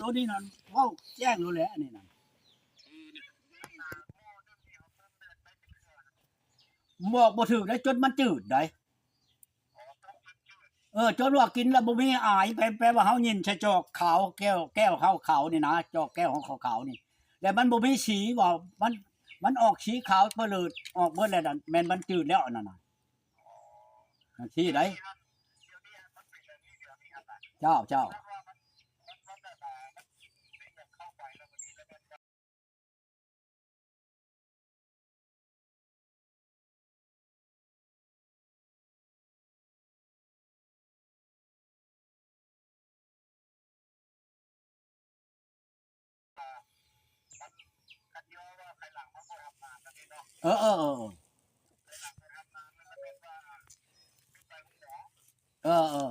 ตัวนี้นั่นเว้าแจ้งรู้แหละอันนี้นั่นบอกบ่ถูกได้จนมันจืดได้จนว่ากินแล้วบ่มีอายแปลว่าเฮายินใช้จอกขาวแก้วขาวนี่นะจอกแก้วของขาวๆนี่แล้วมันบ่มีสีว่ามันออกสีขาวเปลืดออกเบิดแล้วนั่นแม่นมันจืดแล้วนั่นน่ะสีไดเจ้าเออเออเออ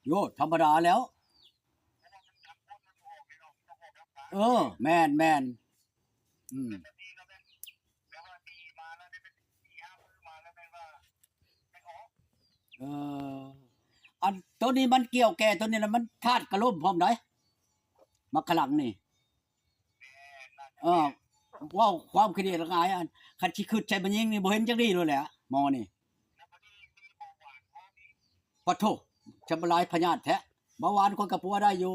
โยธรรมดาแล้วแม่นอืมเอออันตัวนี้มันเกี่ยวแก่ตัวนี้แล้วมันธาตุกระล่มพร้อมได้มักขลังนี่เออเว้าความคิดเห็นละอายอันคันสิคิดใช้มันยิงนี่บ่เห็นจักดีเลยแหละหมอนี่ปะโถจะบ่หลายพยาธิแท้เบาหวานคนก็ปัวได้อยู่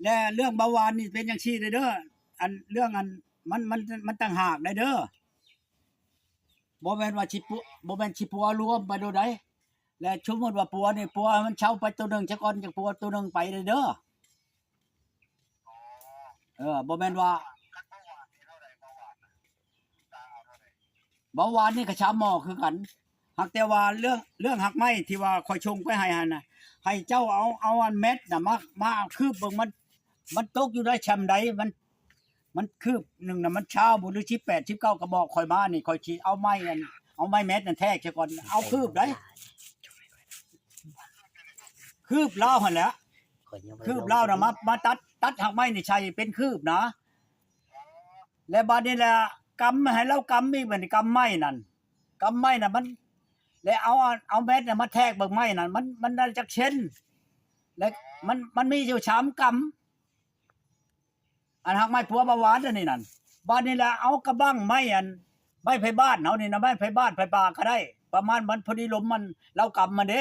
และเรื่องเบาหวานนี่เป็นจังซี่เด้ออันเรื่องอันมันต่างหากได้เด้อบ่แม่นว่าสิปัวบ่แม่นสิปัวรวมไปโดใดและสมมุติว่าปัวนี่ปัวมันเช่าไปตัวหนึงซะก่อนจักปัวตัวหนึงไปเด้อบ่แม่นว่าเบาหวานนี่ก็ชามหม้อคือกันหักแต่ว่าเรื่องหักไม้ที่ว่าข่อยชงไปให้หั่นน่ะให้เจ้าเอาอันเม็ดน่ะมาคืบเบิ่งมันตกอยู่ได้ชำใดมันคืบหนึงน่ะมันเช้าบ่หรือ18 19ก็บอกข่อยมานี่ข่อยสิเอาไม้อันเอาไม้เม็ดนั่นแทกซะก่อนเอาคืบได้คืบลาวหั่นแหละคืบลาวน่ะมาตัดหักไม้นี่ใช่เป็นคืบนะและบัดนี้แหละกำให้เรากำอีกบัดนี้กำไม้นั่นกำไม้น่ะมันแล้วเอาเม็ดน่ะมาแทกเบิ่งไม้นั่นมันได้จักเช่นและมันมีอยู่3กำอันหักไม้ผัวเบาหวานอันนี้นั่นบัดนี้แหละเอากระบังไม้อันไม้ไผบ้านเฮานี่นะไม้ไผบ้านไผป่าก็ได้ประมาณมันพอดีลมมันเรากำมันเด้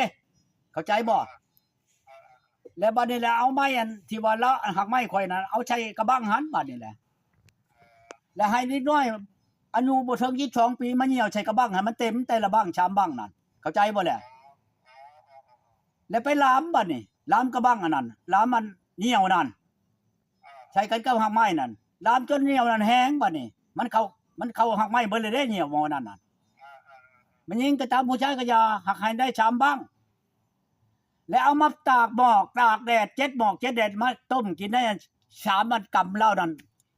เข้าใจบ่แล้วบัดนี้แหละเอาไม้อันที่ว่าเราหักไม้ข่อยนั่นเอาใช้กระบังหันบัดนี้แหละแล้วให้นิดน้อยอายุบ่ถึง22 ปีมาเหี่ยวใช้กระบังให้มันเต็มแต่ละบังชามบังนั่นเข้าใจบ่แหละแล้วไปหลามบัดนี้หลามกระบังอันนั้นหลามมันเหี่ยวนั่นใช้กันกับหักไม้นั่นหลามจนเหี่ยวนั่นแห้งบัดนี้มันเข้าหักไม้เบิดเลยเด้เหี่ยวหม้อนั่นน่ะมันยิงก็ตามผู้ชายก็อย่าหักให้ได้ชามบังแล้วเอามาตากหมอกตากแดด7หมอก7แดดมาต้มกินได้3มันกำเหล้านั่น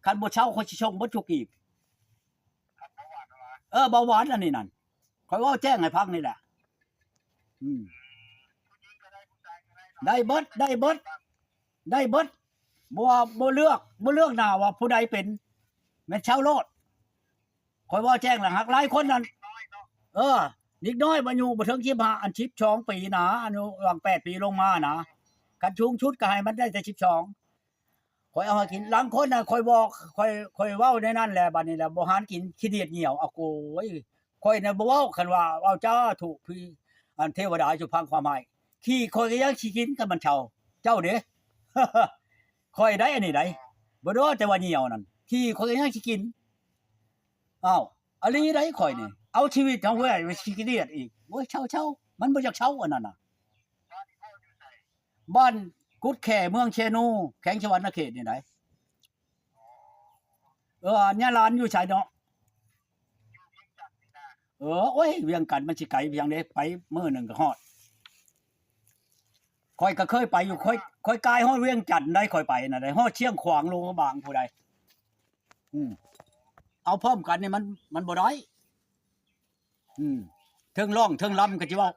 คันบ่เช้าเขาสิชงบ่ทุกอีกเบาหวานอันนี้นั่นข่อยเว้าแจ้งให้ฟังนี่แหละได้เบิดบ่เลือกหน้าว่าผู้ใดเป็นแม่นชาวโลดข่อยเว้าแจ้งแล้วหักหลายคนนั่นนิดน้อยบ่อยู่บ่ถึง15อัน12ปีนะอายุระหว่าง8ปีลงมานะคันชูงชุดก็ให้มันได้แต่12ข่อยเอาให้กินหลังคนน่ะข่อยบอกข่อยเว้าในนั้นแหละบัดนี้แหละบ่หารกินขี้เดียดเหี่ยวเอาโกยข่อยน่ะบ่เว้าคันว่าเว้าจ้าถูกพี่อันเทวดาอยู่พังความหมายขี้ข่อยก็ยังสิกินกันมันเฒ่าเจ้าเด้ข่อยได้อันนี้ได้บ่ดอแต่ว่าเหี่ยวนั่นขี้ข่อยก็ยังสิกินอ้าวอะลีได้ข่อยนี่เอาชีวิตของข่อยไว้สิขี้เดียดอีกโอ้ยเช่ามันบ่อยากเช่าอันนั้นน่ะบ้านกุดแข่เมืองเชนูแขวงชวรรณเขตนี่ได้เนี่ยร้านอยู่ไสเนาะโอ้ยเวียงกันมันสิไกลเพียงใดไปมื้อหนึงก็ฮอดข่อยก็เคยไปอยู่ค่อยกายฮอดเวียงจันทน์ได้ค่อยไปน่ะได้ฮอดเชียงขวางลงบางผู้ใดเอาพร้อมกันนี่มันบ่ได้เทิงร้องเทิงลำก็สิเว้า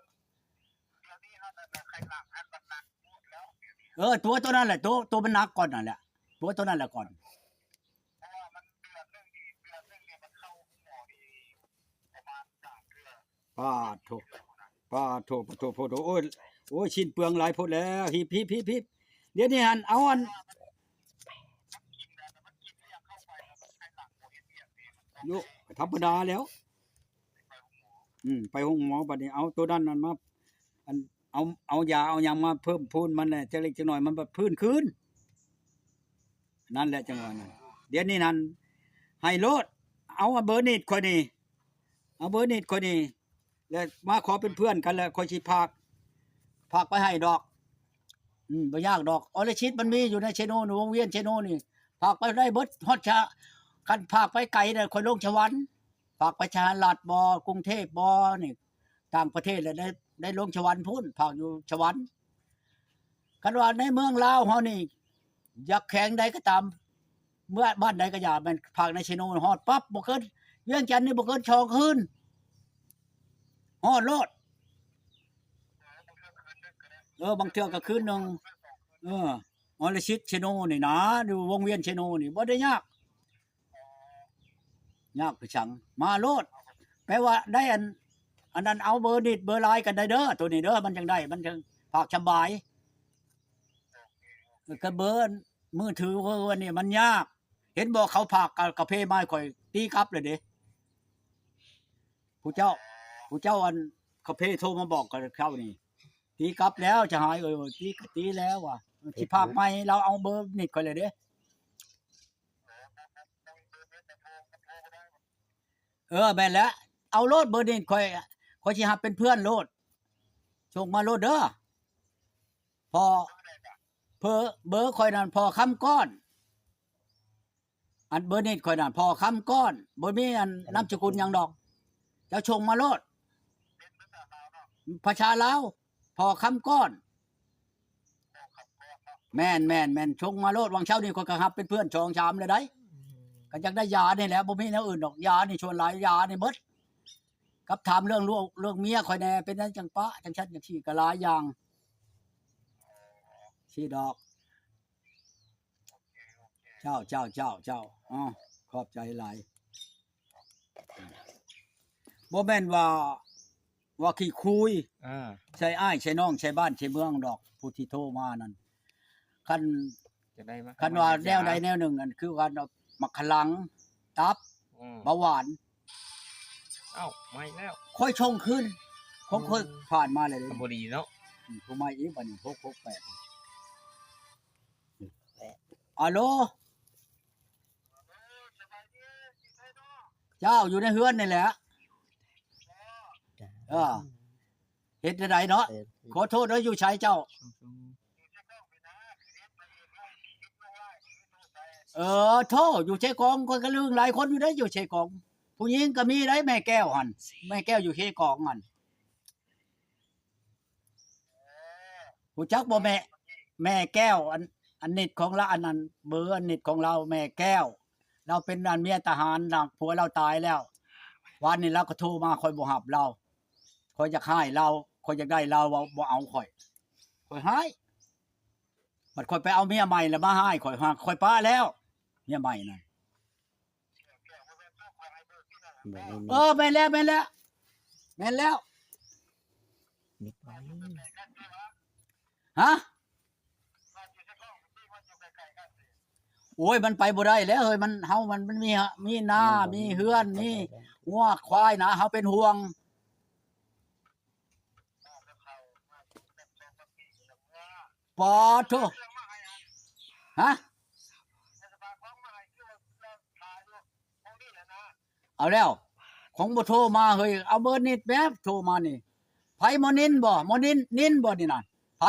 ตัวนั้นแหละตัวมันหนักก่อนนั่นแหละตัวนั้นแหละก่อนป้าโถป้าโถโอ้ยชิ้นเปลืองหลายโพดแล้วฮิบเดี๋ยวนี้หันเอาอันโยธรรมดาแล้วไปห้องหมอบัดนี้เอาตัวนั้นนั่นมาอันเอายาเอาหยังมาเพิ่มพูนมันแหละจักเล็กจักน้อยมันแบบพื้นคืนนั่นแหละจังหวะนั้นเดี๋ยวนี้นั่นให้โลดเอาเบอร์นิดค่อยนี่เอาเบอร์นิดค่อยนี่แล้วมาขอเป็นเพื่อนกันแล้วค่อยสิพากไปให้ดอกบ่ยากดอกออลชิตมันมีอยู่ในเชโนนวงเวียนเชโนนี่พากไปได้เบิดฮอดชะคันพากไปไกลน่ะค่อยลงสวรรค์พากไปชาลัดบ่กรุงเทพบ่นี่ต่างประเทศแล้วได้ลงสวรรค์พุ่นพากอยู่สวรรค์คันว่าในเมืองลาวเฮานี่อยากแข็งใดก็ตามเมื่อบ้านใดก็อย่ามันพากในเชโนฮอดปั๊บบ่เกินเวียงจันทน์นี่บ่เกิน2คืนฮอดโลดบางเทื่อก็คืนนึงออลชิตเชโนนี่นะดูวงเวียนเชโนนี่บ่ได้ยากคือจังมาโลดแปลว่าได้อันนั้นเอาเบอร์นิดเบอร์ไลน์กันได้เด้อตัวนี้เด้อมันจังได้มันจังภาคสบายก็เบอร์มือถือเพิ่นนี่มันยากเห็นบ่เขาภาคกะเพไม้ข่อยตีกลับเลยเด้ผู้เจ้าอันกะเพโทรมาบอกกับเขานี่ตีกลับแล้วจะหายตีแล้วว่ะสิภาคใหม่เราเอาเบอร์นิดข่อยเลยเด้แม่นแล้วเอาโลดเบอร์นิดข่อยสิรับเป็นเพื่อนโลดส่งมาโลดเด้อพอเบอร์ข่อยนั่นพอคำก้อนอันเบอร์นิดข่อยนั่นพอคำก้อนบ่มีอันนามสกุลหยังดอกเจ้าชงมาโลดภาษาลาวพอคำก้อนแม่นชงมาโลดวังเช้านี่ข่อยก็รับเป็นเพื่อน2 3เลยได้ก็จักได้ยานี่แหละบ่มีแนวอื่นดอกยานี่ชวนหลายยานี่เบิดกับถามเรื่องลูกเรื่องเมียข่อยแน่เป็นจังปะจังชัดจังซี่ก็หลายอย่างสิดอกเจ้าอ๋อขอบใจหลายบ่แม่นว่าขี้คุยใช่อ้ายใช่น้องใช่บ้านใช่เมืองดอกผู้ที่โทรมานั่นคันจะได้มาคันว่าแนวใดแนวหนึ่งอันคือว่ามักขลังตับเบาหวานไม่แล้วค่อยชงขึ้นผมเคยผ่านมาเลยบ่ดีเนาะผู้ใหม่อีกบัดนี้668อัลโหลเจ้าอยู่ในเฮือนนี่แหละเฮ็ดได้เนาะขอโทษเด้ออยู่ไสเจ้าโทษอยู่เชกองคนก็ลืมหลายคนอยู่ได้อยู่เชกองผู้หญิงก็มีได้แม่แก้วหั่นแม่แก้วอยู่เชกองหั่นผู้จักบ่แม่แก้วอันนิดของเราอันนั้นเบอร์อันนิดของเราแม่แก้วเราเป็นอันเมียทหารหลังผัวเราตายแล้ววันนี้เราก็โทรมาคอยบ่รับเราคอยอยากให้เราคอยอยากได้เราบ่เอาข่อยให้บัดข่อยไปเอาเมียใหม่แล้วมาให้ข่อยป้าแล้วเมียใหม่นั่นแม่นแล้วฮะโอ้ยมันไปบ่ได้แล้วเฮ้ยมันเฮามันมีนามีเฮือนมีงัวควายนะเฮาเป็นห่วงปอโธฮะเอาแล้วของบ่โทรมาเฮ้ยเอาเบอร์นิดแป๊บโทรมานี่ไผบ่นินบ่นินบ่นี่น่ะไผ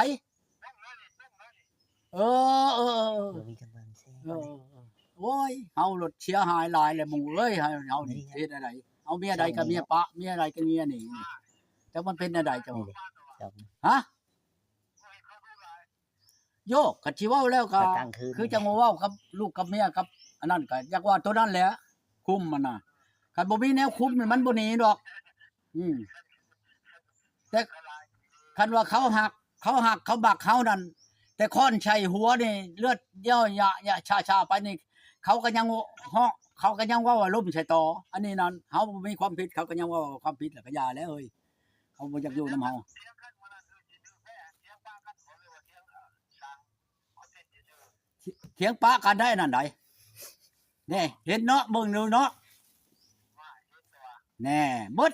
โอ้ยเฮารถเสียหายหลายแล้วหมู่เอ้ยเฮานี่เฮ็ดอะไรเอาเมียใดก็เมียปะเมียใดก็เมียนี่แต่มันเป็นอะไรจังฮะโยกก็สิเว้าแล้วก็คือจังว่าเว้ากับลูกกับเมียกับอันนั้นก็อยากว่าตัวนั้นแหละคุมมันน่ะคันบ่มีแนวคุมมันบ่หนีดอกแต่คันว่าเขาหักเขาบักเขานั่น แต่ค้อนชัยหัวนี่เลือดเย่อยะชาๆไปนี่เขาก็ยังฮ้องเขาก็ยังว่าล้มใส่ต่ออันนี้นั่นเฮาบ่มีความผิดเขาก็ยังว่าความผิดแล้วก็อย่าแล้วเฮ้ยเขาบ่อยากอยู่นำเฮาเถียงปะกันได้นั่นใดนี่เห็นเนาะเบิ่งดูเนาะแน่เบิด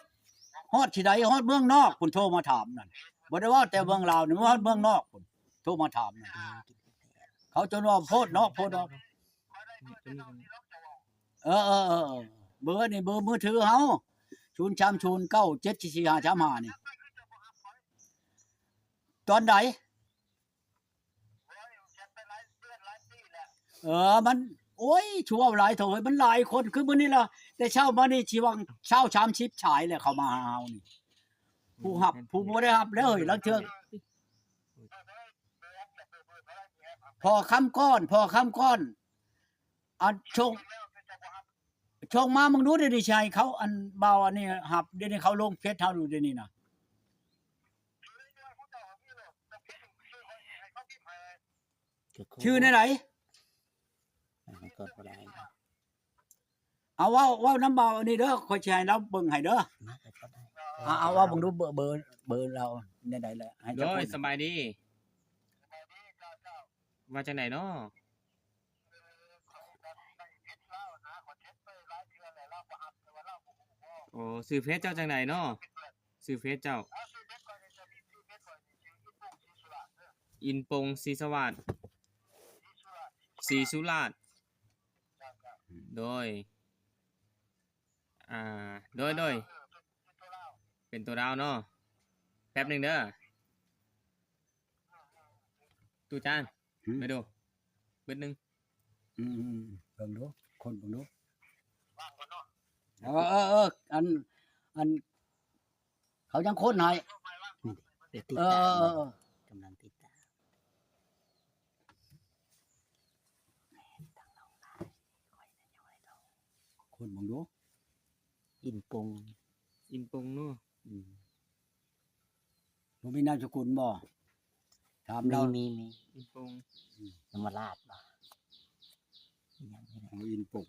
ฮอดที่ใดฮอดเมืองนอกพุ่นโทรมาถามนั่นบ่ได้ว่าแต่เมืองลาวนี่ฮอดเมืองนอกพุ่นโทรมาถามนั่นเขาจนว่าโพดเนาะโพดเนาะเบอร์นี่เบอร์มือถือเฮา0309744535นี่ตอนใดมันโอ้ยชัวร์หลายโถยมันหลายคนคือมื้อนี้ล่ะแต่เช้ามานี่สิวังเช้า30ฉายแล้วเข้ามาหาเฮานี่ผู้รับผู้บ่ได้รับแล้วเฮ้ยลังเทื่อพอคำก้อนอันชงมามึงดูได้ดิชัยเขาอันเบาอันนี้หับเดี๋ยวนี้เขาลงเพจเฮาดูเดี๋ยวนี้น่ะชื่อไหนก็บ่ได้เอาเว้าน้ำเบาอันนี้เด้อค่อยสิให้เราเบิ่งให้เด้อ มาก็ได้ เอาเว้าเบิ่งดูเบอร์เราได้ๆแหละให้ โด เจ้าค ย น สบายดีมาจากไหนเนาะโอ้ซื้อเฟซเจ้าจากไหนเนาะซื้อเฟซเจ้าอินปงศรีสวัสดิ์ศรีสุราษฎร์โดยโดยเป็นตัวดาวเนาะแป๊บหนึงเด้อตู้จานไปดูเบิดหนึง อืมเบิ่งดูคนเบิ่งดูอันเขายังคนให้ เดี๋ยวติด เอ ตาม อก ำลังติดตาม คนเบิ่งดู อินปง อินปงเนาะ บ่มีนามสกุลบ่ถามเรา มี อินปง นมราชบ่ยังไม่ได้ ของอินปง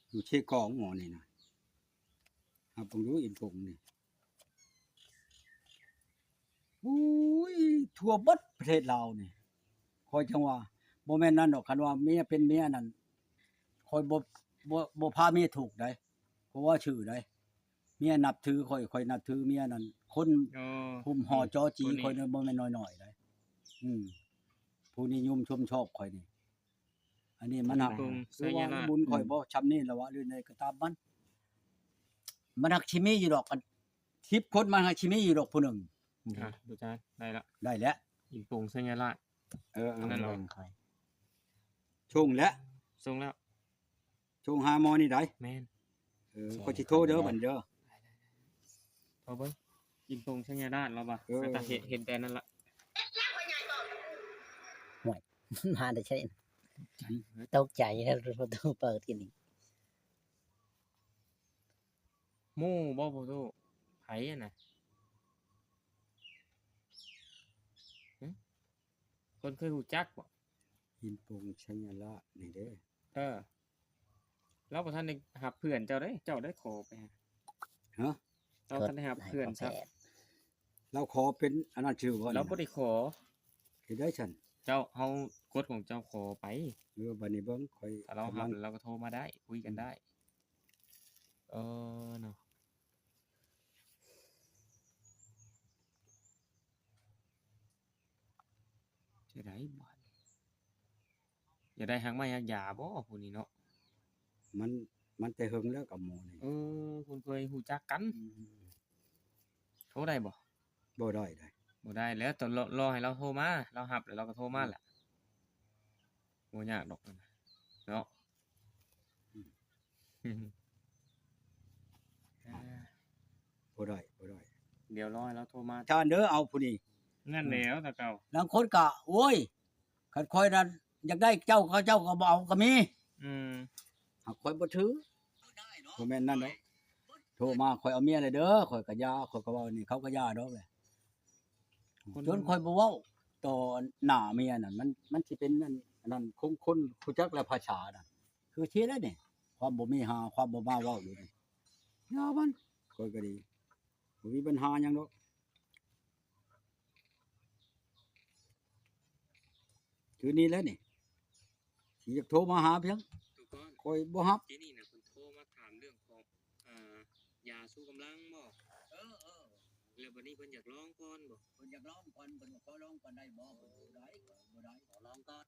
อยู่เชกองหมอนี่นะเอาเบิ่งดูอินปงนี่อุ้ยทั่วเบิดประเทศลาวนี่คอยจังว่าบ่แม่นนั่นดอกคันว่าเมียเป็นเมียนั่นคอยบ่พาเมียถูกได้เพราะว่าชื่อได้เมียนับถือค่อยนับถือเมียนั่นคน โอ้ หุ่มห่อจอจีค่อยบ่แม่นน้อยๆได้ผู้นิยมชมชอบค่อยนี่อันนี้มันหักคือว่าบุญค่อยบ่ชำนี่แล้วว่าหรือในก็ตามมันหักชิมีอยู่ดอกกัน10คนมันหักชิมีอยู่ดอกผู้หนึง ตู้จานได้ละ ได้แล้ว อินปงสัญลักษณ์ นั่นเหรอ เบิ่งค่อย ชงแล้ว ส่งแล้ว ชงหาหมอนี่ได้ แม่น ก็สิโทรเด้อบัดเด้อ เอาเบิ่งอินปงสัญลักษณ์เราบ่แต่เห็นแต่นั่นละ มาได้ใช่ตกใจแล้วประตูเปิดทีนี้ หมู่บ่บ่ตู้ไผอะน่ะคนเคยรู้จักบ่ อินปงชัยละนี่เด้อ เราบ่ทันได้รับเพื่อนเจ้าได้ขอไปหา ฮะ เราทันได้รับเพื่อนซะ เราขอเป็นอันนั้นชื่อบ่ เราบ่ได้ขอ เฮ็ดได้ฉัน เจ้าเฮากฎของเจ้าขอไป บัดนี้เบิ่งค่อย ถ้าเรารับเราก็โทรมาได้คุยกันได้เนาะจะได้บ่อย่าได้หักไม้หักยาบ่ผู้นี้เนาะ มันแต่หึงแล้วกับหมอนี่ คุณเคยรู้จักกันโทรได้บ่ บ่ได้ บ่ได้แล้วตอนรอให้เราโทรมาเรารับแล้วเราก็โทรมาแหละบ่ยากดอกนั่นน่ะเนาะบ่ได้ เดี๋ยวรอให้เราโทรมา ชานเด้อเอาผู้นี้ งั้นแล้วแต่เก่า บางคนก็โอ้ยคันค่อยนั้นอยากได้เจ้าเขาเจ้าก็บ่เอาก็มี หากค่อยบ่ถือบ่แม่นนั่นดอกโทรมาค่อยเอาเมียเลยเด้อค่อยก็ยาค่อยก็เว้านี่เขาก็ยาดอกแหละจนค่อยบ่เว้า ต่อหน้าเมียนั่นมันสิเป็นนั่นคงคนรู้จักแล้วภาษาน่ะคือที่แล้วนี่ความบ่มีหาความบ่มาเว้าอยู่นี่ยามันค่อยก็ดีบ่มีปัญหาหยังดอกคือนี่แหล้วนี่สิอยากโทรมาหาเพียง ทุกคน ค่อยบ่รับ ที่นี่นะเพิ่นโทรมาถามเรื่องของยาสู้กำลังบ่แล้ววันนี้เพิ่นอยากลองก่อนบ่ เพิ่นอยากลองก่อนเพิ่นขอลองก่อนได้บ่เพิ่นบ่ได้ขอลองก่อน